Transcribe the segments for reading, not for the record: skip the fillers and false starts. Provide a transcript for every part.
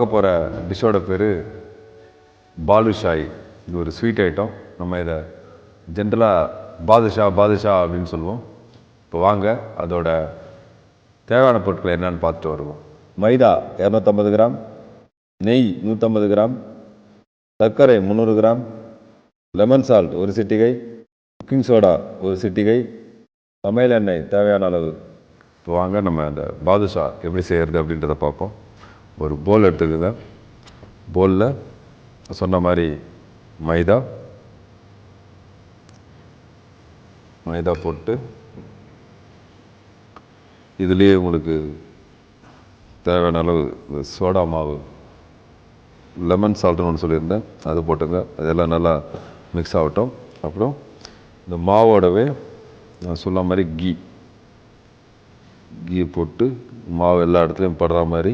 பார்க்க போகிற டிஷ்ஷோட பேர் பாலுஷாய். இது ஒரு ஸ்வீட் ஐட்டம். நம்ம இதை ஜென்ரலாக பாதுஷா அப்படின்னு சொல்லுவோம். இப்போ வாங்க அதோட தேவையான பொருட்கள் என்னென்னு பார்த்துட்டு வருவோம். மைதா 250 கிராம், நெய் 150 கிராம், சர்க்கரை 300 கிராம், லெமன் சால்ட் 1 சிட்டிகை, குக்கிங் சோடா 1 சிட்டிகை, சமையல் எண்ணெய் தேவையான அளவு. இப்போ வாங்க நம்ம அந்த பாதுஷா எப்படி செய்கிறது அப்படின்றத பார்ப்போம். ஒரு போல் எடுத்துக்கோங்க. போலில் சொன்ன மாதிரி மைதா போட்டு இதுலேயே உங்களுக்கு தேவையான அளவு சோடா மாவு, லெமன் சால்ட்டுன்னு ஒன்று சொல்லியிருந்தேன், அது போட்டுங்க. அதெல்லாம் நல்லா மிக்ஸ் ஆகட்டும். அப்புறம் இந்த மாவோடவே நான் சொன்ன மாதிரி கீ போட்டு மாவு எல்லா இடத்துலையும் படுற மாதிரி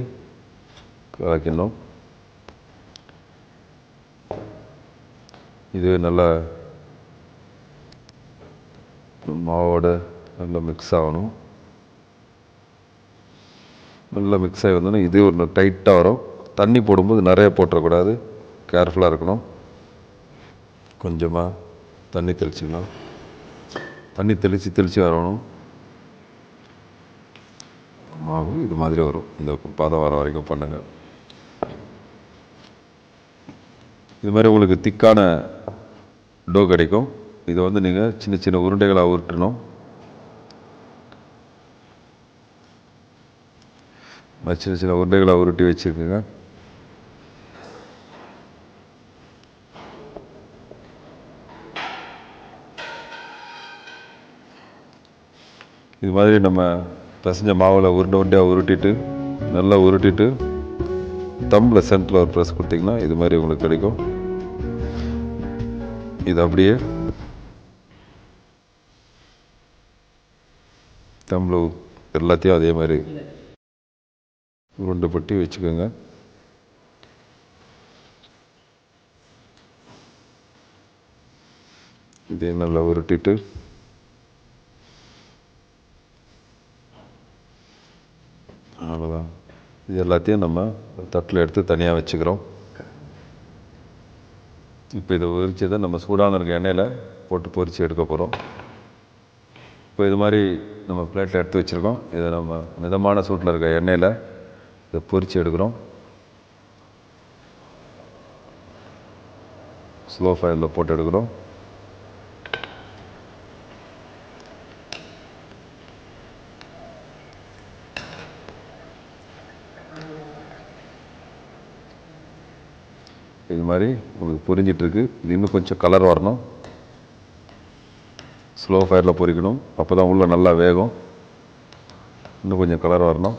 கலக்கணும். இது நல்லா மாவோட நல்லா மிக்ஸ் ஆகணும். நல்லா மிக்ஸ் ஆகி வந்தோன்னா இது ஒரு டைட்டாக வரும். தண்ணி போடும்போது நிறைய போட்டுறக்கூடாது, கேர்ஃபுல்லாக இருக்கணும். கொஞ்சமாக தண்ணி தெளிச்சிக்கணும். தண்ணி தெளித்து வரணும். மாவு இது மாதிரி வரும். இந்த பதம் வர வரைக்கும் பண்ணுங்கள். இது மாதிரி உங்களுக்கு திக்கான டோ கிடைக்கும். இதை நீங்கள் சின்ன சின்ன உருண்டைகளாக உருட்டணும். சின்ன சின்ன உருண்டைகளாக உருட்டி வச்சுருக்குங்க. இது மாதிரி நம்ம பசஞ்ச மாவில் உருண்டையாக உருட்டிட்டு நல்லா உருட்டிட்டு தம்பில் சென்டரில் ஒரு ப்ரெஸ் கொடுத்திங்கன்னா இது மாதிரி உங்களுக்கு கிடைக்கும். இது அப்படியே தம்பில் எல்லாத்தையும் அதே மாதிரி உருண்டை பட்டி வச்சுக்கோங்க. இதே நல்லா உருட்டிட்டு அவ்வளோதான். இது எல்லாத்தையும் நம்ம தட்டில் எடுத்து தனியாக வச்சுக்கிறோம். இப்போ இதை உரிச்சதை நம்ம சூடான இருக்க எண்ணெயில் போட்டு பொரித்து எடுக்க போகிறோம். இப்போ இது மாதிரி நம்ம பிளேட்டில் எடுத்து வச்சுருக்கோம். இதை நம்ம மிதமான சூட்டில் இருக்க எண்ணெயில் இதை பொரித்து எடுக்கிறோம். ஸ்லோ ஃபயரில் போட்டு எடுக்கிறோம். இது மாதிரி உங்களுக்கு பொரிஞ்சிட்ருக்கு. இது இன்னும் கொஞ்சம் கலர் வரணும். ஸ்லோ ஃபயரில் பொரிக்கணும். அப்போ தான் உள்ளே நல்லா வேகும். இன்னும் கொஞ்சம் கலர் வரணும்.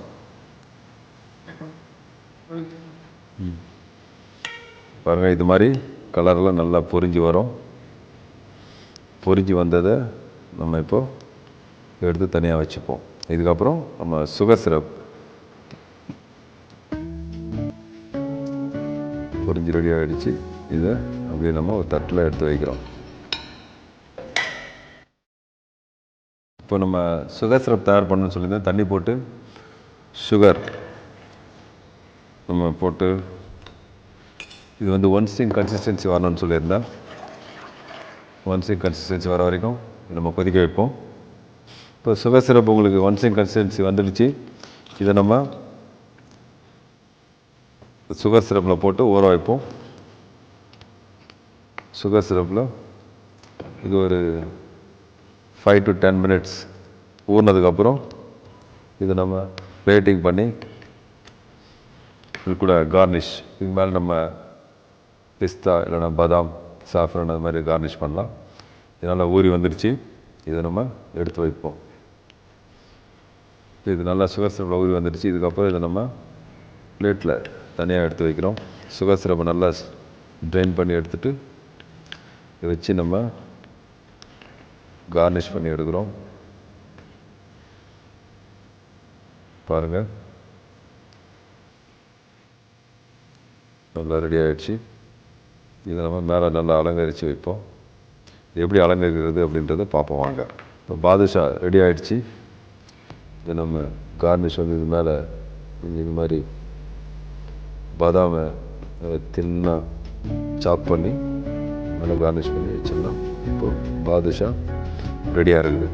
பாருங்கள், இது மாதிரி கலரெலாம் நல்லா பொரிஞ்சு வரும். பொரிஞ்சு வந்ததை நம்ம இப்போது எடுத்து தனியாக வச்சுப்போம். இதுக்கப்புறம் நம்ம சுகர் சிரப் பொரிஞ்சு ரெடி ஆகிடுச்சு. இதை அப்படியே நம்ம ஒரு தட்டில் எடுத்து வைக்கிறோம். இப்போ நம்ம சுகர் சிரப் தயார் பண்ணணும்னு சொல்லியிருந்தேன். தண்ணி போட்டு சுகர் நம்ம போட்டு இது 1 ஸ்டிங் கன்சிஸ்டன்சி வரணும்னு சொல்லியிருந்தேன். 1 ஸ்டிங் கன்சிஸ்டன்சி வர வரைக்கும் நம்ம கொதிக்க வைப்போம். இப்போ சுகர் சிரப் உங்களுக்கு 1 ஸ்டிங் கன்சிஸ்டன்சி வந்துடுச்சு. இதை நம்ம சுகர் சிரப்பில் போட்டு ஊற வைப்போம். சுகர் சிரப்பில் இது ஒரு 5 to 10 minutes ஊறினதுக்கப்புறம் இதை நம்ம பிளேட்டிங் பண்ணி இது கூட கார்னிஷ், இதுக்கு மேலே நம்ம பிஸ்தா இல்லைனா பாதாம், சாஃப்ரான் அது மாதிரி கார்னிஷ் பண்ணலாம். இதனால் ஊறி வந்துடுச்சு. இதை நம்ம எடுத்து வைப்போம். இது நல்லா சுகர் சிரப்பில் ஊறி வந்துடுச்சு. இதுக்கப்புறம் இதை நம்ம பிளேட்டில் தனியாக எடுத்து வைக்கிறோம். சுகர் சிரப்பை நல்லா ட்ரைன் பண்ணி எடுத்துகிட்டு இதை வச்சு நம்ம கார்னிஷ் பண்ணி எடுக்கிறோம். பாருங்கள், நல்லா ரெடி ஆகிடுச்சு. இதை நம்ம மேலே நல்லா அலங்கரித்து வைப்போம். எப்படி அலங்கரிக்கிறது அப்படின்றத பார்ப்போம் வாங்க. இப்போ பாதுஷா ரெடி ஆகிடுச்சு. இதை நம்ம கார்னிஷ் இது மேலே இது மாதிரி பாதாமை தின்னாக சாப் பண்ணி மேலே கார்னிஷ் பண்ணி வச்சிடலாம். இப்போது பாதுஷா ரெடியாக இருக்குது.